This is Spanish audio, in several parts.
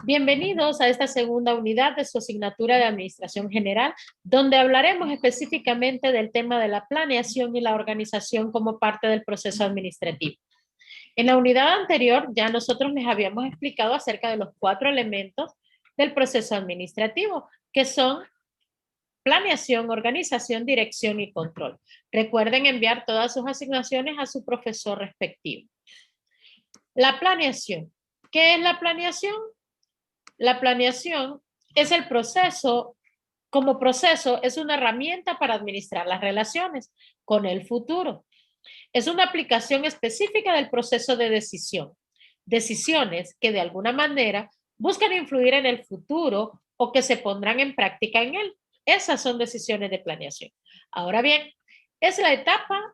Bienvenidos a esta segunda unidad de su asignatura de Administración General, donde hablaremos específicamente del tema de la planeación y la organización como parte del proceso administrativo. En la unidad anterior ya nosotros les habíamos explicado acerca de los 4 elementos del proceso administrativo, que son planeación, organización, dirección y control. Recuerden enviar todas sus asignaciones a su profesor respectivo. La planeación. ¿Qué es la planeación? La planeación es el proceso, como proceso, es una herramienta para administrar las relaciones con el futuro. Es una aplicación específica del proceso de decisión. Decisiones que de alguna manera buscan influir en el futuro o que se pondrán en práctica en él. Esas son decisiones de planeación. Ahora bien, es la etapa,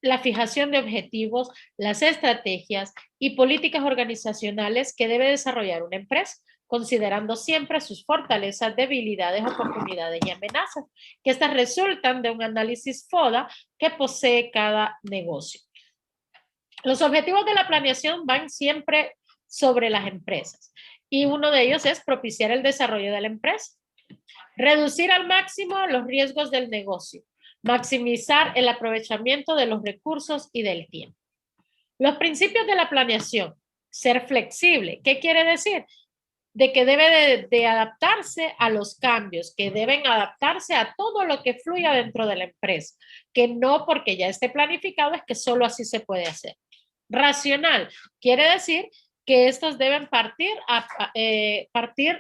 la fijación de objetivos, las estrategias y políticas organizacionales que debe desarrollar una empresa, considerando siempre sus fortalezas, debilidades, oportunidades y amenazas, que estas resultan de un análisis FODA que posee cada negocio. Los objetivos de la planeación van siempre sobre las empresas y uno de ellos es propiciar el desarrollo de la empresa, reducir al máximo los riesgos del negocio, maximizar el aprovechamiento de los recursos y del tiempo. Los principios de la planeación: ser flexible. ¿Qué quiere decir? De que debe de adaptarse a los cambios, que deben adaptarse a todo lo que fluya dentro de la empresa, que no porque ya esté planificado es que solo así se puede hacer. Racional quiere decir que estos deben partir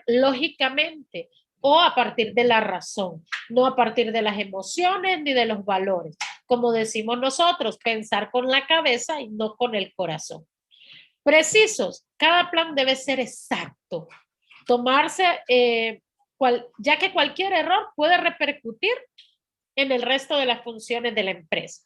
lógicamente o a partir de la razón, no a partir de las emociones ni de los valores. Como decimos nosotros, pensar con la cabeza y no con el corazón. Precisos, cada plan debe ser exacto, tomarse, ya que cualquier error puede repercutir en el resto de las funciones de la empresa.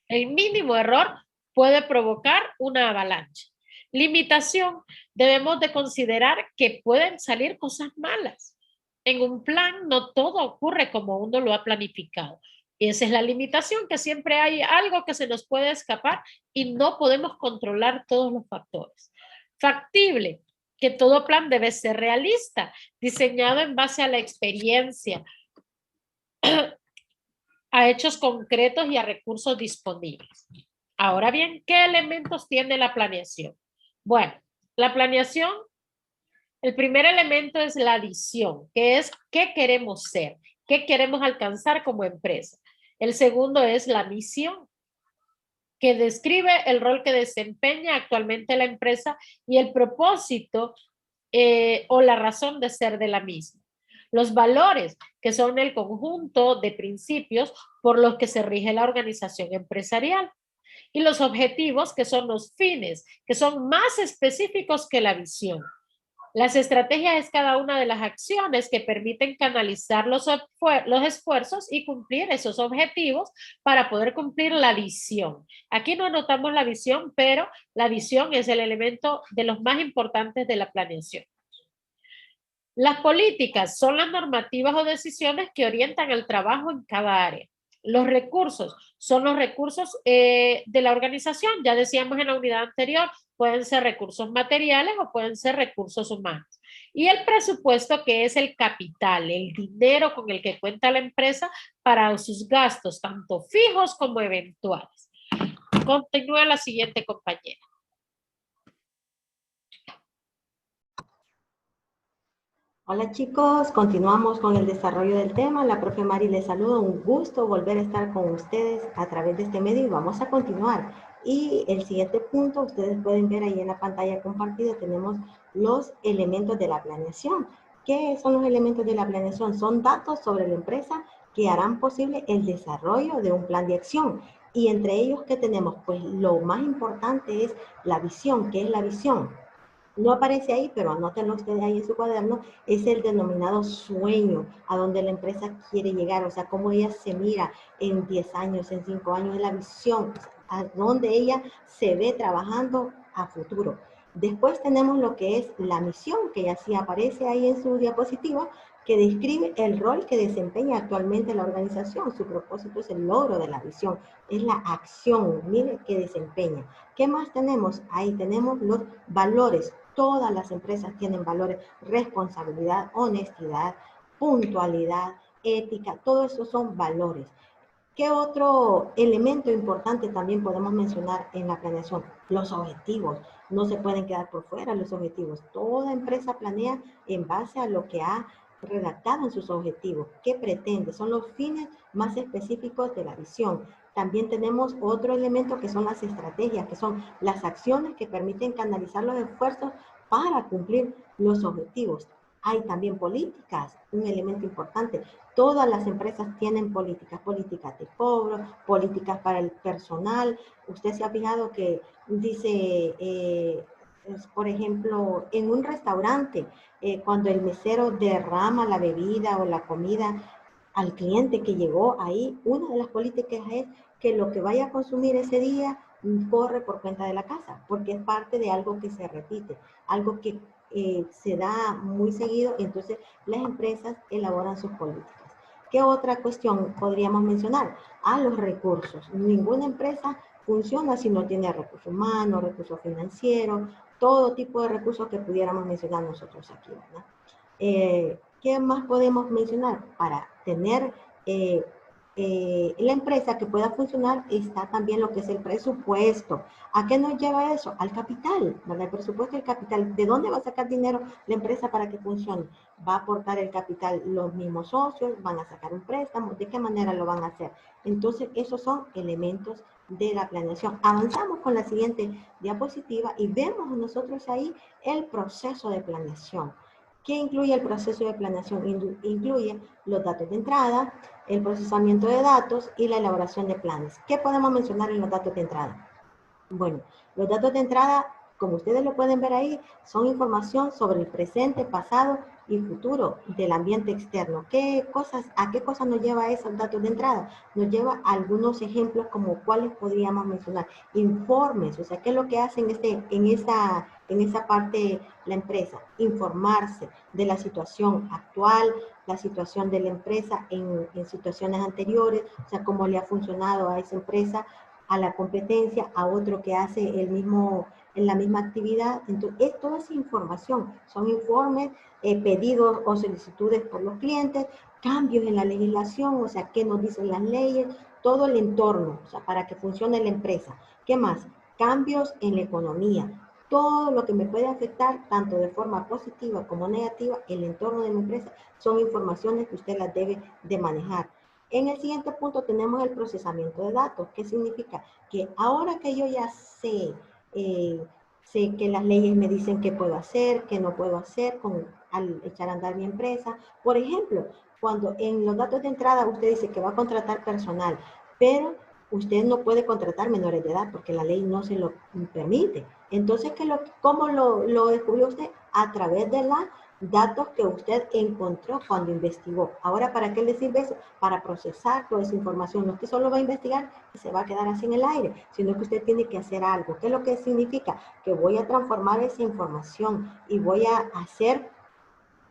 El mínimo error puede provocar una avalancha. Limitación, debemos de considerar que pueden salir cosas malas. En un plan no todo ocurre como uno lo ha planificado. Esa es la limitación, que siempre hay algo que se nos puede escapar y no podemos controlar todos los factores. Factible, que todo plan debe ser realista, diseñado en base a la experiencia, a hechos concretos y a recursos disponibles. Ahora bien, ¿qué elementos tiene la planeación? Bueno, la planeación, el primer elemento es la visión, que es qué queremos ser, qué queremos alcanzar como empresa. El segundo es la misión, que describe el rol que desempeña actualmente la empresa y el propósito o la razón de ser de la misma. Los valores, que son el conjunto de principios por los que se rige la organización empresarial. Y los objetivos, que son los fines, que son más específicos que la visión. Las estrategias es cada una de las acciones que permiten canalizar los esfuerzos y cumplir esos objetivos para poder cumplir la visión. Aquí no anotamos la visión, pero la visión es el elemento de los más importantes de la planeación. Las políticas son las normativas o decisiones que orientan el trabajo en cada área. Los recursos son los recursos de la organización. Ya decíamos en la unidad anterior, pueden ser recursos materiales o pueden ser recursos humanos. Y el presupuesto, que es el capital, el dinero con el que cuenta la empresa para sus gastos, tanto fijos como eventuales. Continúa la siguiente compañera. Hola chicos, continuamos con el desarrollo del tema. La profe Mari les saluda, un gusto volver a estar con ustedes a través de este medio y vamos a continuar. Y el siguiente punto, ustedes pueden ver ahí en la pantalla compartida, tenemos los elementos de la planeación. ¿Qué son los elementos de la planeación? Son datos sobre la empresa que harán posible el desarrollo de un plan de acción. Y entre ellos, ¿qué tenemos? Pues lo más importante es la visión. ¿Qué es la visión? No aparece ahí, pero anótenlo ustedes ahí en su cuaderno, es el denominado sueño, a donde la empresa quiere llegar, o sea, cómo ella se mira en 10 años, en 5 años, es la visión, a donde ella se ve trabajando a futuro. Después tenemos lo que es la misión, que ya sí aparece ahí en su diapositiva, que describe el rol que desempeña actualmente la organización. Su propósito es el logro de la visión, es la acción, mire, que desempeña. ¿Qué más tenemos? Ahí tenemos los valores. Todas las empresas tienen valores: responsabilidad, honestidad, puntualidad, ética, todo eso son valores. ¿Qué otro elemento importante también podemos mencionar en la planeación? Los objetivos. No se pueden quedar por fuera los objetivos. Toda empresa planea en base a lo que ha redactado en sus objetivos. ¿Qué pretende? Son los fines más específicos de la visión. También tenemos otro elemento que son las estrategias, que son las acciones que permiten canalizar los esfuerzos para cumplir los objetivos. Hay también políticas, un elemento importante. Todas las empresas tienen políticas, políticas de cobro, políticas para el personal. Usted se ha fijado que dice, por ejemplo, en un restaurante, cuando el mesero derrama la bebida o la comida al cliente que llegó ahí, una de las políticas es que lo que vaya a consumir ese día corre por cuenta de la casa, porque es parte de algo que se repite, algo que se da muy seguido, entonces las empresas elaboran sus políticas. ¿Qué otra cuestión podríamos mencionar? Los recursos. Ninguna empresa funciona si no tiene recursos humanos, recursos financieros, todo tipo de recursos que pudiéramos mencionar nosotros aquí, ¿verdad? ¿Qué más podemos mencionar? Para tener la empresa que pueda funcionar, está también lo que es el presupuesto. ¿A qué nos lleva eso? Al capital, ¿verdad? El presupuesto y el capital. ¿De dónde va a sacar dinero la empresa para que funcione? ¿Va a aportar el capital los mismos socios? ¿Van a sacar un préstamo? ¿De qué manera lo van a hacer? Entonces, esos son elementos de la planeación. Avanzamos con la siguiente diapositiva y vemos nosotros ahí el proceso de planeación. ¿Qué incluye el proceso de planeación? Incluye los datos de entrada, el procesamiento de datos y la elaboración de planes. ¿Qué podemos mencionar en los datos de entrada? Bueno, los datos de entrada, como ustedes lo pueden ver ahí, son información sobre el presente, pasado y futuro del ambiente externo. ¿A qué cosas nos lleva esos datos de entrada? Nos lleva a algunos ejemplos como cuáles podríamos mencionar. Informes, o sea, ¿qué es lo que hace en esa parte la empresa? Informarse de la situación actual, la situación de la empresa en situaciones anteriores, o sea, cómo le ha funcionado a esa empresa, a la competencia, a otro que hace en la misma actividad. Entonces, toda esa información, son informes, pedidos o solicitudes por los clientes, cambios en la legislación, o sea, qué nos dicen las leyes, todo el entorno, o sea, para que funcione la empresa. ¿Qué más? Cambios en la economía. Todo lo que me puede afectar, tanto de forma positiva como negativa, el entorno de mi empresa, son informaciones que usted las debe de manejar. En el siguiente punto tenemos el procesamiento de datos. ¿Qué significa? Que ahora que yo ya sé que las leyes me dicen qué puedo hacer, qué no puedo hacer al echar a andar mi empresa. Por ejemplo, cuando en los datos de entrada usted dice que va a contratar personal, pero usted no puede contratar menores de edad porque la ley no se lo permite. Entonces, ¿cómo lo descubrió usted? A través de los datos que usted encontró cuando investigó. Ahora, ¿para qué le sirve eso? Para procesar toda esa información. No es que solo va a investigar y se va a quedar así en el aire, sino que usted tiene que hacer algo. ¿Qué es lo que significa? Que voy a transformar esa información y voy a hacer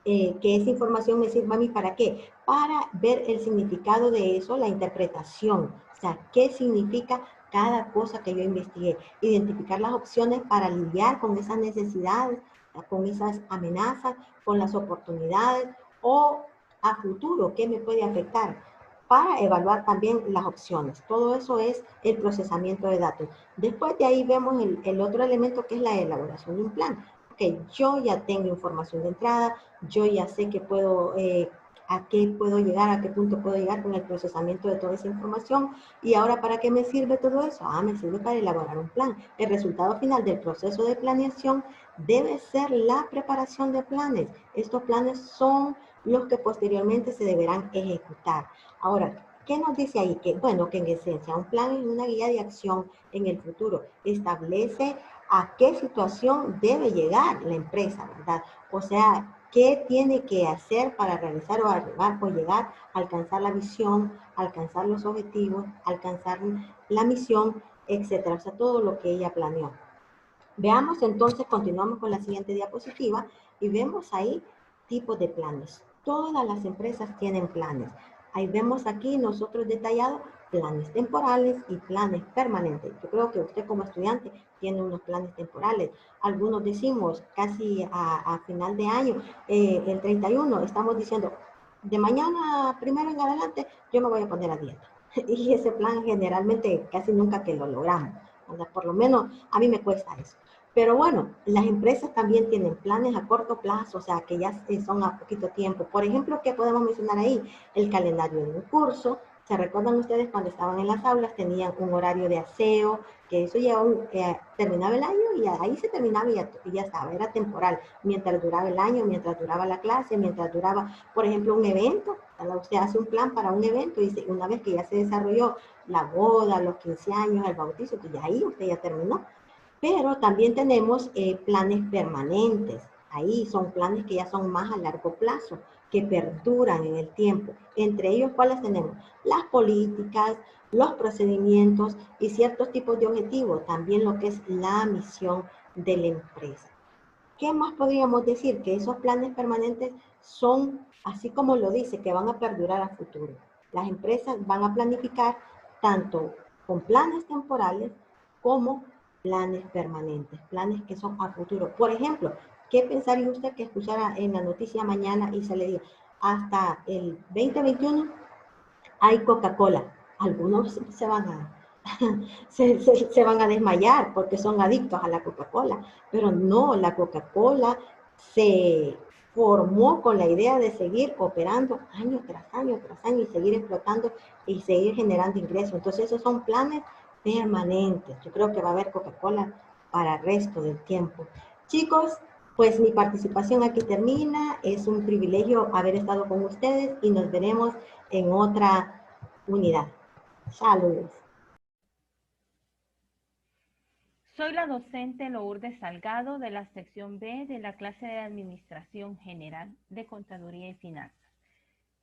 que esa información me sirva a mí. ¿Para qué? Para ver el significado de eso, la interpretación. O sea, ¿qué significa cada cosa que yo investigué? Identificar las opciones para lidiar con esas necesidades, con esas amenazas, con las oportunidades o a futuro, ¿qué me puede afectar? Para evaluar también las opciones. Todo eso es el procesamiento de datos. Después de ahí vemos el otro elemento que es la elaboración de un plan. Ok, yo ya tengo información de entrada, yo ya sé que a qué puedo llegar, a qué punto puedo llegar con el procesamiento de toda esa información. ¿Y ahora para qué me sirve todo eso? Me sirve para elaborar un plan. El resultado final del proceso de planeación debe ser la preparación de planes. Estos planes son los que posteriormente se deberán ejecutar. Ahora, ¿qué nos dice ahí? Que, bueno, que en esencia un plan es una guía de acción en el futuro. Establece a qué situación debe llegar la empresa, ¿verdad? O sea, qué tiene que hacer para realizar o arribar o llegar a alcanzar la visión, alcanzar los objetivos, alcanzar la misión, etcétera. O sea, todo lo que ella planeó. Veamos entonces, continuamos con la siguiente diapositiva y vemos ahí tipos de planes. Todas las empresas tienen planes. Ahí vemos aquí nosotros detallados planes temporales y planes permanentes. Yo creo que usted como estudiante tiene unos planes temporales. Algunos decimos casi a final de año, el 31, estamos diciendo, de mañana primero en adelante, yo me voy a poner a dieta. Y ese plan generalmente casi nunca que lo logramos. O sea, por lo menos a mí me cuesta eso. Pero bueno, las empresas también tienen planes a corto plazo, o sea, que ya son a poquito tiempo. Por ejemplo, ¿qué podemos mencionar ahí? El calendario de un curso. ¿Se recuerdan ustedes cuando estaban en las aulas? Tenían un horario de aseo, que eso ya terminaba el año y ahí se terminaba y ya estaba, era temporal. Mientras duraba el año, mientras duraba la clase, mientras duraba, por ejemplo, un evento. Usted hace un plan para un evento y una vez que ya se desarrolló la boda, los 15 años, el bautizo, pues ya ahí usted ya terminó. Pero también tenemos planes permanentes. Ahí son planes que ya son más a largo plazo, que perduran en el tiempo. Entre ellos, ¿cuáles tenemos? Las políticas, los procedimientos y ciertos tipos de objetivos. También lo que es la misión de la empresa. ¿Qué más podríamos decir? Que esos planes permanentes son, así como lo dice, que van a perdurar a futuro. Las empresas van a planificar tanto con planes temporales como planes permanentes, planes que son a futuro. Por ejemplo, ¿qué pensaría usted que escuchara en la noticia mañana y se le diga, hasta el 2021 hay Coca-Cola? Algunos se van a, se van a desmayar porque son adictos a la Coca-Cola, pero no, la Coca-Cola se formó con la idea de seguir operando año tras año tras año y seguir explotando y seguir generando ingresos. Entonces esos son planes permanentes. Yo creo que va a haber Coca-Cola para el resto del tiempo. Chicos, pues mi participación aquí termina. Es un privilegio haber estado con ustedes y nos veremos en otra unidad. Saludos. Soy la docente Lourdes Salgado de la sección B de la clase de Administración General de Contaduría y Finanzas.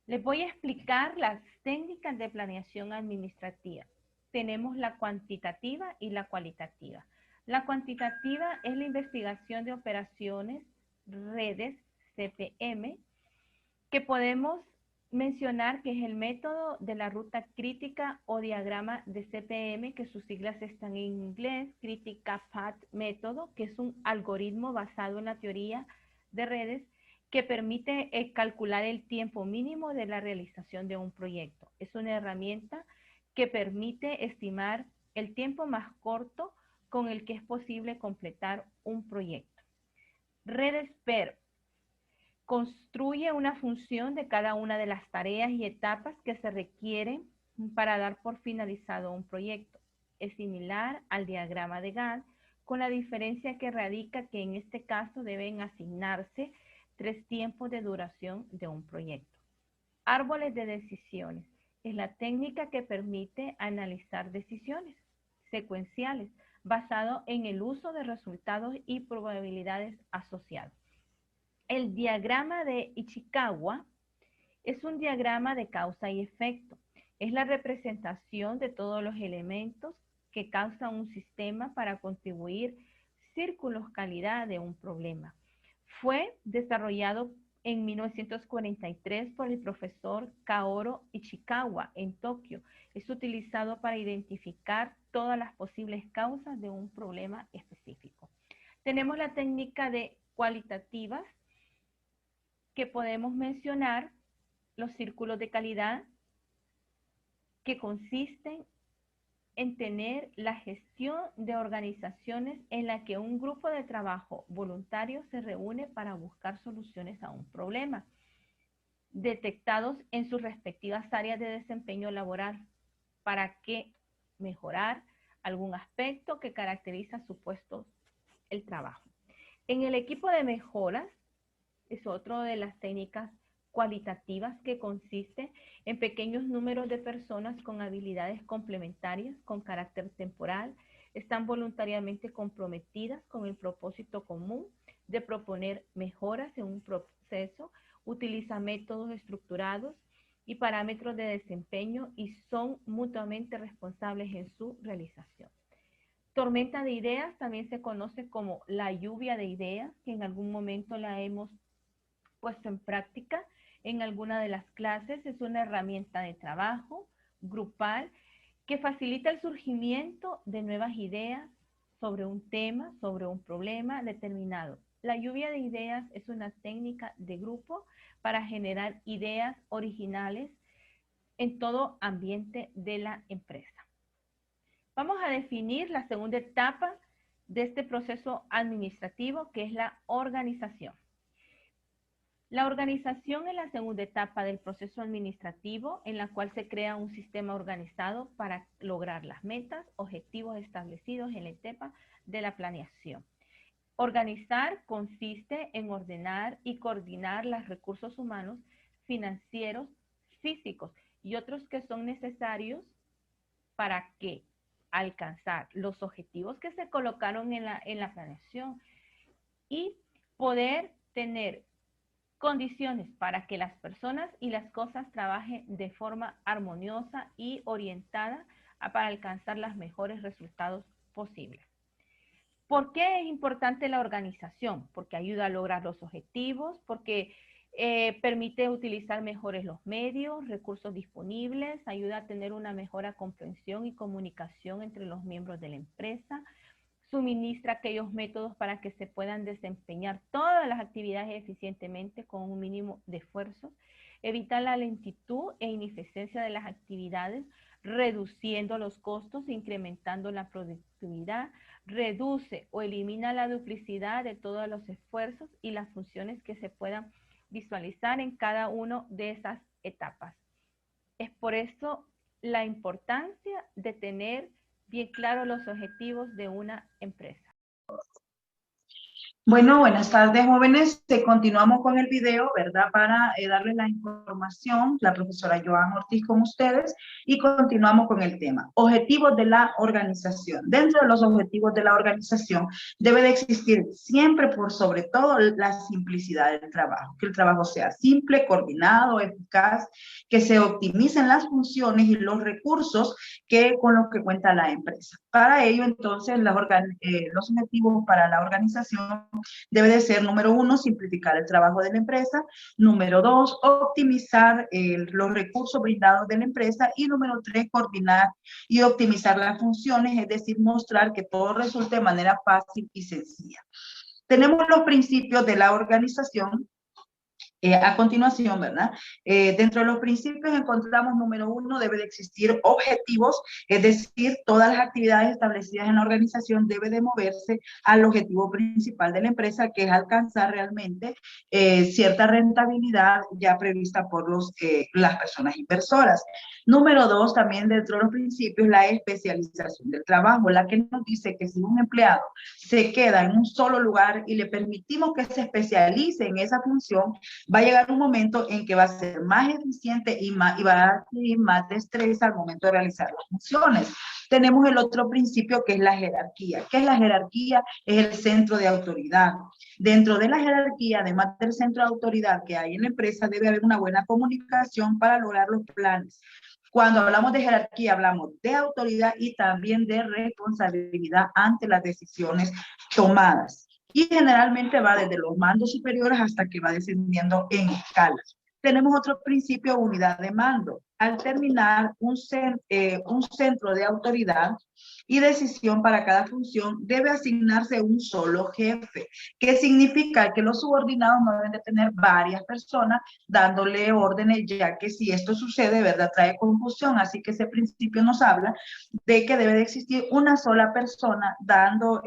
Les voy a explicar las técnicas de planeación administrativa. Tenemos la cuantitativa y la cualitativa. La cuantitativa es la investigación de operaciones, redes, CPM, que podemos mencionar que es el método de la ruta crítica o diagrama de CPM, que sus siglas están en inglés, Crítica Path Método, que es un algoritmo basado en la teoría de redes que permite calcular el tiempo mínimo de la realización de un proyecto. Es una herramienta que permite estimar el tiempo más corto con el que es posible completar un proyecto. Redes PER construye una función de cada una de las tareas y etapas que se requieren para dar por finalizado un proyecto. Es similar al diagrama de Gantt, con la diferencia que radica que en este caso deben asignarse 3 tiempos de duración de un proyecto. Árboles de decisiones. Es la técnica que permite analizar decisiones secuenciales basado en el uso de resultados y probabilidades asociados. El diagrama de Ichikawa es un diagrama de causa y efecto. Es la representación de todos los elementos que causan un sistema para contribuir círculos calidad de un problema. Fue desarrollado en 1943 por el profesor Kaoru Ichikawa en Tokio. Es utilizado para identificar todas las posibles causas de un problema específico. Tenemos la técnica de cualitativas, que podemos mencionar los círculos de calidad, que consisten en tener la gestión de organizaciones en la que un grupo de trabajo voluntario se reúne para buscar soluciones a un problema, detectados en sus respectivas áreas de desempeño laboral, para que mejorar algún aspecto que caracteriza su puesto, el trabajo. En el equipo de mejoras, es otra de las técnicas cualitativas, que consiste en pequeños números de personas con habilidades complementarias con carácter temporal, están voluntariamente comprometidas con el propósito común de proponer mejoras en un proceso, utiliza métodos estructurados y parámetros de desempeño y son mutuamente responsables en su realización. Tormenta de ideas también se conoce como la lluvia de ideas, que en algún momento la hemos puesto en práctica en alguna de las clases. Es una herramienta de trabajo grupal que facilita el surgimiento de nuevas ideas sobre un tema, sobre un problema determinado. La lluvia de ideas es una técnica de grupo para generar ideas originales en todo ambiente de la empresa. Vamos a definir la segunda etapa de este proceso administrativo, que es la organización. La organización es la segunda etapa del proceso administrativo en la cual se crea un sistema organizado para lograr las metas, objetivos establecidos en la etapa de la planeación. Organizar consiste en ordenar y coordinar los recursos humanos, financieros, físicos y otros que son necesarios para que alcanzar los objetivos que se colocaron en la planeación y poder tener condiciones para que las personas y las cosas trabajen de forma armoniosa y orientada para alcanzar los mejores resultados posibles. ¿Por qué es importante la organización? Porque ayuda a lograr los objetivos, porque permite utilizar mejores los medios, recursos disponibles, ayuda a tener una mejor comprensión y comunicación entre los miembros de la empresa, suministra aquellos métodos para que se puedan desempeñar todas las actividades eficientemente con un mínimo de esfuerzo, evita la lentitud e ineficiencia de las actividades, reduciendo los costos, incrementando la productividad, reduce o elimina la duplicidad de todos los esfuerzos y las funciones que se puedan visualizar en cada una de esas etapas. Es por eso la importancia de tener bien claros los objetivos de una empresa. Bueno, buenas tardes, jóvenes. Continuamos con el video, ¿verdad? Para darles la información, la profesora Joan Ortiz con ustedes, y continuamos con el tema. Objetivos de la organización. Dentro de los objetivos de la organización debe de existir siempre, por sobre todo, la simplicidad del trabajo. Que el trabajo sea simple, coordinado, eficaz, que se optimicen las funciones y los recursos con los que cuenta la empresa. Para ello, entonces, los objetivos para la organización debe de ser, número 1, simplificar el trabajo de la empresa, número 2, optimizar los recursos brindados de la empresa, y número 3, coordinar y optimizar las funciones, es decir, mostrar que todo resulte de manera fácil y sencilla. Tenemos los principios de la organización. A continuación, ¿verdad? Dentro de los principios encontramos, número 1, debe de existir objetivos, es decir, todas las actividades establecidas en la organización deben de moverse al objetivo principal de la empresa, que es alcanzar realmente cierta rentabilidad ya prevista por las personas inversoras. Número 2, también dentro de los principios, la especialización del trabajo, la que nos dice que si un empleado se queda en un solo lugar y le permitimos que se especialice en esa función, va a llegar un momento en que va a ser más eficiente y va a adquirir más destreza al momento de realizar las funciones. Tenemos el otro principio, que es la jerarquía. ¿Qué es la jerarquía? Es el centro de autoridad. Dentro de la jerarquía, además del centro de autoridad que hay en la empresa, debe haber una buena comunicación para lograr los planes. Cuando hablamos de jerarquía, hablamos de autoridad y también de responsabilidad ante las decisiones tomadas. Y generalmente va desde los mandos superiores hasta que va descendiendo en escalas. Tenemos otro principio, unidad de mando. Al terminar un centro de autoridad y decisión para cada función, debe asignarse un solo jefe, que significa que los subordinados no deben de tener varias personas dándole órdenes, ya que si esto sucede, ¿verdad?, trae confusión. Así que ese principio nos habla de que debe de existir una sola persona dando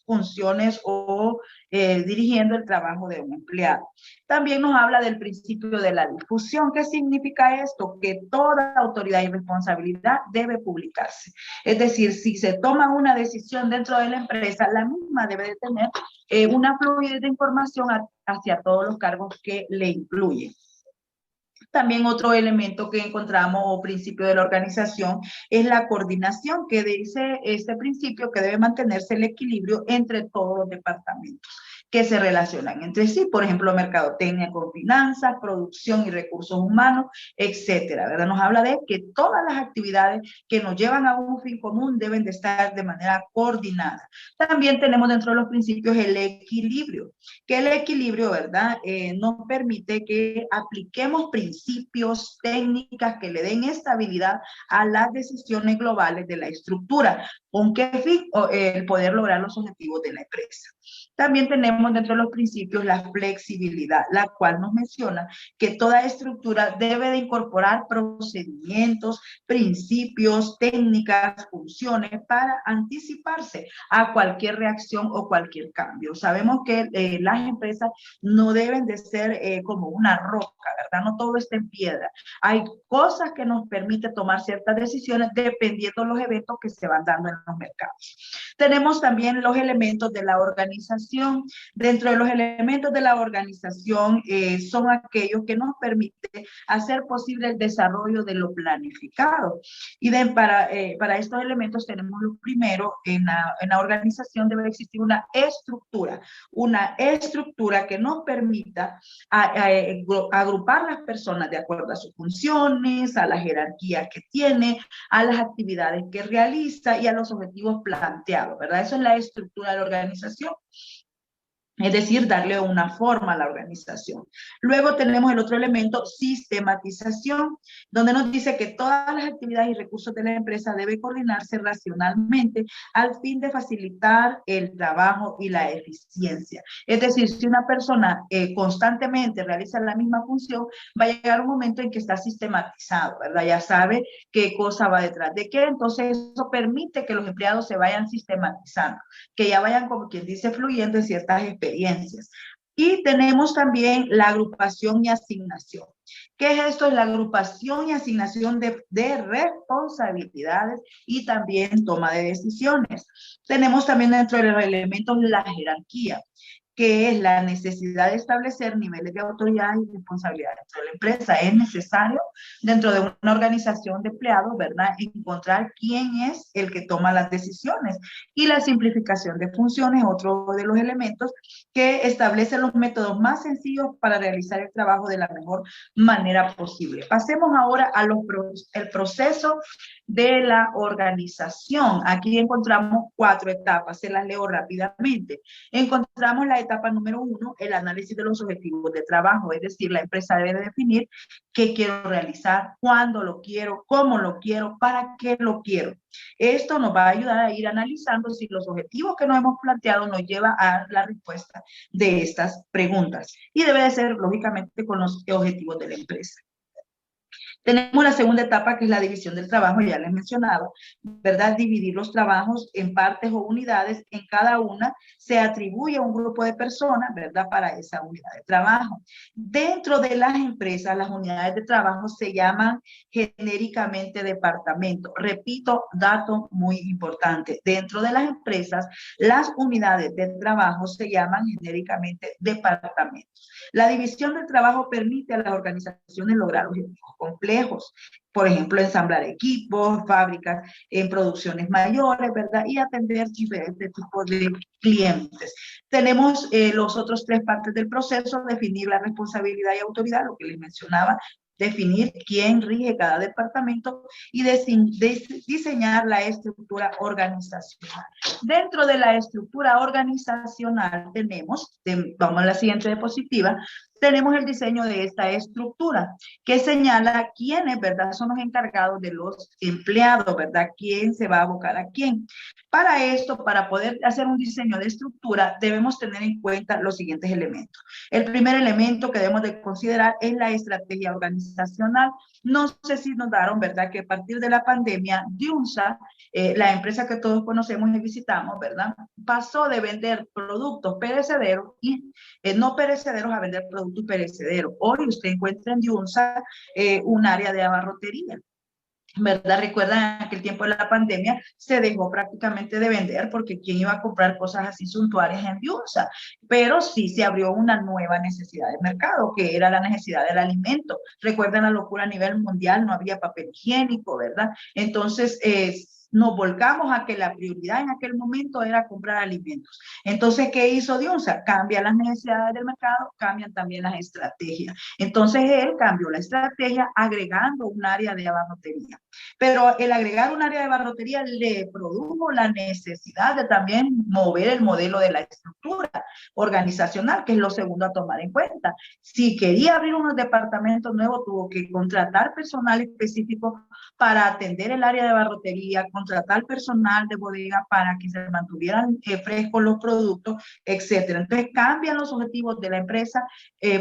funciones o dirigiendo el trabajo de un empleado. También nos habla del principio de la difusión. ¿Qué significa esto? Que toda autoridad y responsabilidad debe publicarse. Es decir, si se toma una decisión dentro de la empresa, la misma debe de tener una fluidez de información hacia todos los cargos que le incluyen. También otro elemento que encontramos o principio de la organización es la coordinación, que dice este principio que debe mantenerse el equilibrio entre todos los departamentos. que se relacionan entre sí, por ejemplo, mercadotecnia con finanzas, producción y recursos humanos, etcétera, ¿verdad? Nos habla de que todas las actividades que nos llevan a un fin común deben de estar de manera coordinada. También tenemos dentro de los principios el equilibrio, que el equilibrio, ¿verdad? Nos permite que apliquemos principios, técnicas que le den estabilidad a las decisiones globales de la estructura. ¿Con qué fin? El poder lograr los objetivos de la empresa. También tenemos dentro de los principios la flexibilidad, la cual nos menciona que toda estructura debe de incorporar procedimientos, principios, técnicas, funciones para anticiparse a cualquier reacción o cualquier cambio. Sabemos que las empresas no deben de ser como una roca, ¿verdad? No todo está en piedra. Hay cosas que nos permiten tomar ciertas decisiones dependiendo de los eventos que se van dando en los mercados. Tenemos también los elementos de la organización. Dentro de los elementos de la organización son aquellos que nos permiten hacer posible el desarrollo de lo planificado. Y para estos elementos tenemos lo primero, en la organización debe existir una estructura que nos permita agrupar las personas de acuerdo a sus funciones, a la jerarquía que tiene, a las actividades que realiza y a los objetivos planteados, ¿verdad? Eso es la estructura de la organización. Es decir, darle una forma a la organización. Luego tenemos el otro elemento, sistematización, donde nos dice que todas las actividades y recursos de la empresa deben coordinarse racionalmente al fin de facilitar el trabajo y la eficiencia. Es decir, si una persona constantemente realiza la misma función, va a llegar un momento en que está sistematizado, ¿verdad? Ya sabe qué cosa va detrás de qué, entonces eso permite que los empleados se vayan sistematizando, que ya vayan, como quien dice, fluyendo en ciertas experiencias. Y tenemos también la agrupación y asignación. ¿Qué es esto? Es la agrupación y asignación de responsabilidades y también toma de decisiones. Tenemos también dentro de los elementos la jerarquía, que es la necesidad de establecer niveles de autoridad y responsabilidad dentro de la empresa. Es necesario dentro de una organización de empleados, ¿verdad?, encontrar quién es el que toma las decisiones. Y la simplificación de funciones, otro de los elementos que establece los métodos más sencillos para realizar el trabajo de la mejor manera posible. Pasemos ahora a el proceso de la organización. Aquí encontramos 4 etapas, se las leo rápidamente. Encontramos la etapa número 1, el análisis de los objetivos de trabajo, es decir, la empresa debe definir qué quiero realizar, cuándo lo quiero, cómo lo quiero, para qué lo quiero. Esto nos va a ayudar a ir analizando si los objetivos que nos hemos planteado nos llevan a la respuesta de estas preguntas. Y debe de ser, lógicamente, con los objetivos de la empresa. Tenemos la segunda etapa, que es la división del trabajo, ya les mencionaba, ¿verdad? Dividir los trabajos en partes o unidades, en cada una se atribuye a un grupo de personas, ¿verdad?, para esa unidad de trabajo. Dentro de las empresas, las unidades de trabajo se llaman genéricamente departamentos. Repito, dato muy importante. Dentro de las empresas, las unidades de trabajo se llaman genéricamente departamentos. La división del trabajo permite a las organizaciones lograr objetivos complejos. Por ejemplo, ensamblar equipos, fábricas en producciones mayores, ¿verdad? Y atender diferentes tipos de clientes. Tenemos los otros 3 partes del proceso: definir la responsabilidad y autoridad, lo que les mencionaba, definir quién rige cada departamento y diseñar la estructura organizacional. Dentro de la estructura organizacional tenemos, vamos a la siguiente diapositiva, tenemos el diseño de esta estructura que señala quiénes, ¿verdad?, son los encargados de los empleados, ¿verdad?, quién se va a abocar a quién. Para esto, para poder hacer un diseño de estructura, debemos tener en cuenta los siguientes elementos. El primer elemento que debemos de considerar es la estrategia organizacional. No sé si notaron, ¿verdad?, que a partir de la pandemia, Diunsa, la empresa que todos conocemos y visitamos, ¿verdad?, pasó de vender productos perecederos y no perecederos a vender productos perecederos. Hoy usted encuentra en Diunsa un área de abarrotería, ¿verdad? Recuerdan, en aquel tiempo de la pandemia se dejó prácticamente de vender porque quién iba a comprar cosas así suntuarias en Diunsa, pero sí se abrió una nueva necesidad de mercado, que era la necesidad del alimento. Recuerdan la locura a nivel mundial, no había papel higiénico, ¿verdad? Entonces, nos volcamos a que la prioridad en aquel momento era comprar alimentos. Entonces, ¿qué hizo Diunsa? Cambia las necesidades del mercado, cambian también las estrategias. Entonces, él cambió la estrategia agregando un área de abarrotería. Pero el agregar un área de abarrotería le produjo la necesidad de también mover el modelo de la estructura organizacional, que es lo segundo a tomar en cuenta. Si quería abrir unos departamentos nuevos, tuvo que contratar personal específico para atender el área de abarrotería, contratar personal de bodega para que se mantuvieran frescos los productos, etcétera. Entonces cambian los objetivos de la empresa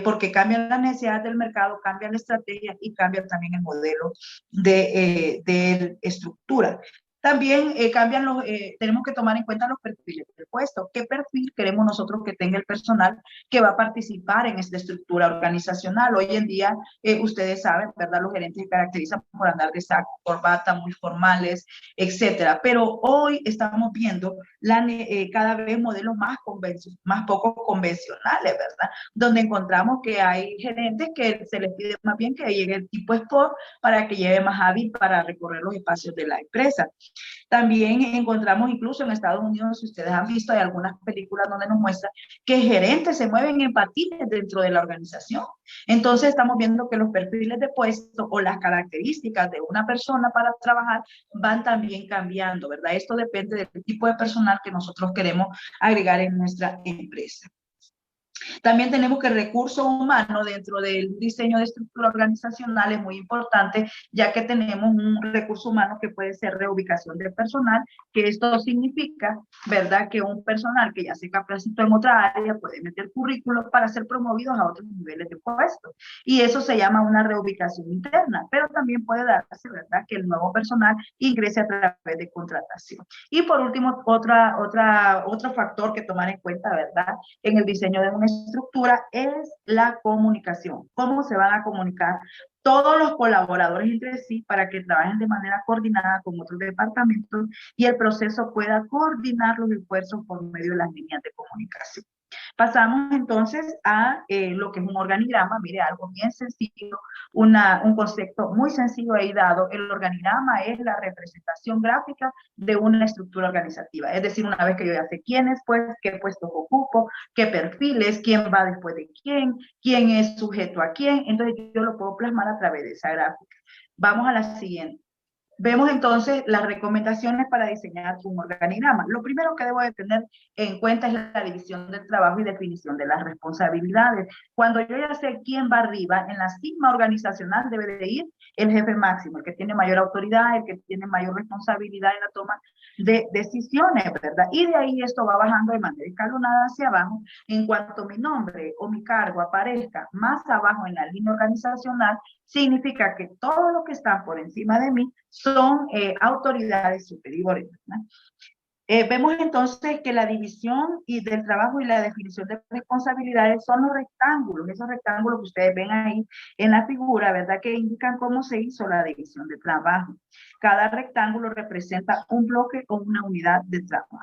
porque cambian las necesidades del mercado, cambian la estrategia y cambian también el modelo de estructura. También tenemos que tomar en cuenta los perfiles del puesto. ¿Qué perfil queremos nosotros que tenga el personal que va a participar en esta estructura organizacional? Hoy en día, ustedes saben, ¿verdad? Los gerentes se caracterizan por andar de saco, corbata, muy formales, etcétera. Pero hoy estamos viendo cada vez modelos más poco convencionales, ¿verdad? Donde encontramos que hay gerentes que se les pide más bien que llegue el tipo sport para que lleve más hábil para recorrer los espacios de la empresa. También encontramos incluso en Estados Unidos, si ustedes han visto, hay algunas películas donde nos muestran que gerentes se mueven en patines dentro de la organización. Entonces estamos viendo que los perfiles de puesto o las características de una persona para trabajar van también cambiando, ¿verdad? Esto depende del tipo de personal que nosotros queremos agregar en nuestra empresa. También tenemos que el recurso humano dentro del diseño de estructura organizacional es muy importante, ya que tenemos un recurso humano que puede ser reubicación de personal, que esto significa, ¿verdad?, que un personal que ya se capacitó en otra área puede meter currículos para ser promovidos a otros niveles de puesto. Y eso se llama una reubicación interna, pero también puede darse, ¿verdad?, que el nuevo personal ingrese a través de contratación. Y por último, otro factor que tomar en cuenta, ¿verdad?, en el diseño de una estructura es la comunicación. ¿Cómo se van a comunicar todos los colaboradores entre sí para que trabajen de manera coordinada con otros departamentos y el proceso pueda coordinar los esfuerzos por medio de las líneas de comunicación? Pasamos entonces a lo que es un organigrama. Mire, algo bien sencillo, un concepto muy sencillo ahí dado. El organigrama es la representación gráfica de una estructura organizativa. Es decir, una vez que yo ya sé quién es, pues, qué puestos ocupo, qué perfiles, quién va después de quién es sujeto a quién, entonces yo lo puedo plasmar a través de esa gráfica. Vamos a la siguiente. Vemos entonces las recomendaciones para diseñar un organigrama. Lo primero que debo de tener en cuenta es la división del trabajo y definición de las responsabilidades. Cuando yo ya sé quién va arriba, en la sigma organizacional debe de ir el jefe máximo, el que tiene mayor autoridad, el que tiene mayor responsabilidad en la toma de decisiones, ¿verdad? Y de ahí esto va bajando de manera escalonada hacia abajo. En cuanto mi nombre o mi cargo aparezca más abajo en la línea organizacional, significa que todos los que están por encima de mí son autoridades superiores, ¿verdad? Vemos entonces que la división del trabajo y la definición de responsabilidades son los rectángulos, esos rectángulos que ustedes ven ahí en la figura, ¿verdad?, que indican cómo se hizo la división de trabajo. Cada rectángulo representa un bloque o una unidad de trabajo.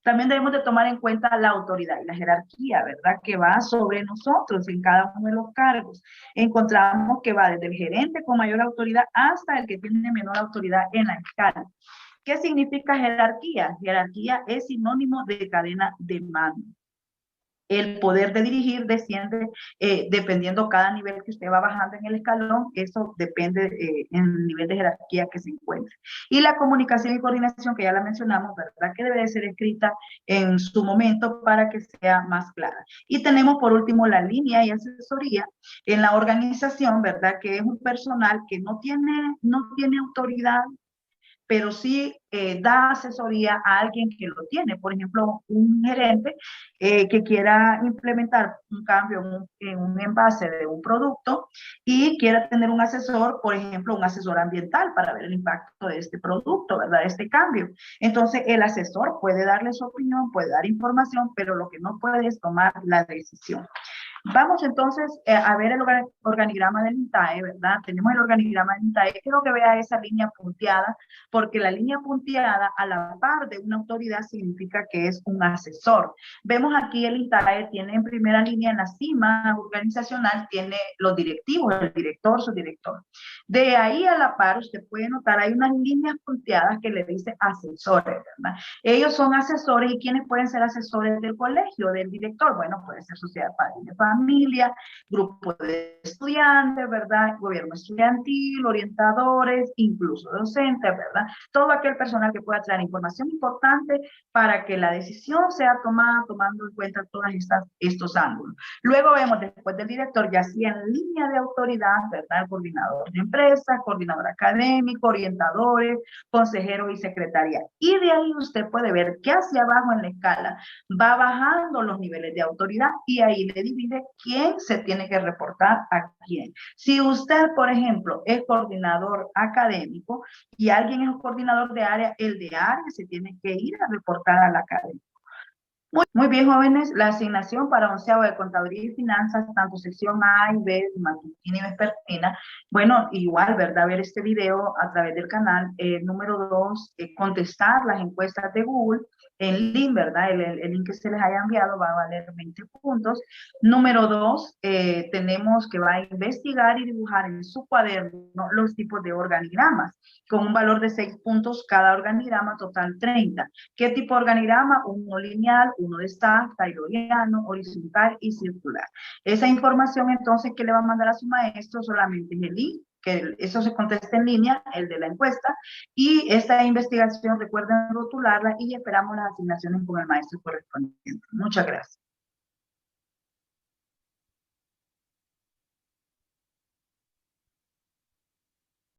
También debemos de tomar en cuenta la autoridad y la jerarquía, ¿verdad?, que va sobre nosotros en cada uno de los cargos. Encontramos que va desde el gerente con mayor autoridad hasta el que tiene menor autoridad en la escala. ¿Qué significa jerarquía? Jerarquía es sinónimo de cadena de mando. El poder de dirigir desciende dependiendo cada nivel que usted va bajando en el escalón, eso depende en el nivel de jerarquía que se encuentre. Y la comunicación y coordinación, que ya la mencionamos, ¿verdad?, que debe de ser escrita en su momento para que sea más clara. Y tenemos por último la línea y asesoría en la organización, ¿verdad?, que es un personal que no tiene autoridad, pero sí da asesoría a alguien que lo tiene. Por ejemplo, un gerente que quiera implementar un cambio en un envase de un producto y quiera tener un asesor, por ejemplo, un asesor ambiental para ver el impacto de este producto, ¿verdad?, de este cambio. Entonces, el asesor puede darle su opinión, puede dar información, pero lo que no puede es tomar la decisión. Vamos entonces a ver el organigrama del INTAE, ¿verdad? Tenemos el organigrama del INTAE. Quiero que vea esa línea punteada, porque la línea punteada a la par de una autoridad significa que es un asesor. Vemos aquí el INTAE tiene en primera línea, en la cima organizacional, tiene los directivos, el director, su director. De ahí a la par, usted puede notar, hay unas líneas punteadas que le dice asesores, ¿verdad? Ellos son asesores. ¿Y quiénes pueden ser asesores del colegio, del director? Bueno, puede ser sociedad de padres de familia, grupo de estudiantes, ¿verdad? Gobierno estudiantil, orientadores, incluso docentes, ¿verdad? Todo aquel personal que pueda traer información importante para que la decisión sea tomada tomando en cuenta todos estos ángulos. Luego vemos después del director, ya así en línea de autoridad, ¿verdad? El coordinador de empresa, coordinador académico, orientadores, consejero y secretaria. Y de ahí usted puede ver que hacia abajo en la escala va bajando los niveles de autoridad y ahí le divide quién se tiene que reportar a quién. Si usted, por ejemplo, es coordinador académico y alguien es un coordinador de área, el de área se tiene que ir a reportar al académico. Muy bien, jóvenes, la asignación para 11º de Contaduría y Finanzas, tanto sección A y B, matutina y vespertina. Bueno, igual, ¿verdad? Ver este video a través del canal. Número 2, contestar las encuestas de Google. El link, ¿verdad? El link que se les haya enviado va a valer 20 puntos. Número 2, tenemos que va a investigar y dibujar en su cuaderno los tipos de organigramas, con un valor de 6 puntos cada organigrama, total 30. ¿Qué tipo de organigrama? Uno lineal, uno de staff, tayloriano, horizontal y circular. Esa información entonces que le va a mandar a su maestro solamente es el link, que eso se contesta en línea, el de la encuesta, y esta investigación recuerden rotularla y esperamos las asignaciones con el maestro correspondiente. Muchas gracias.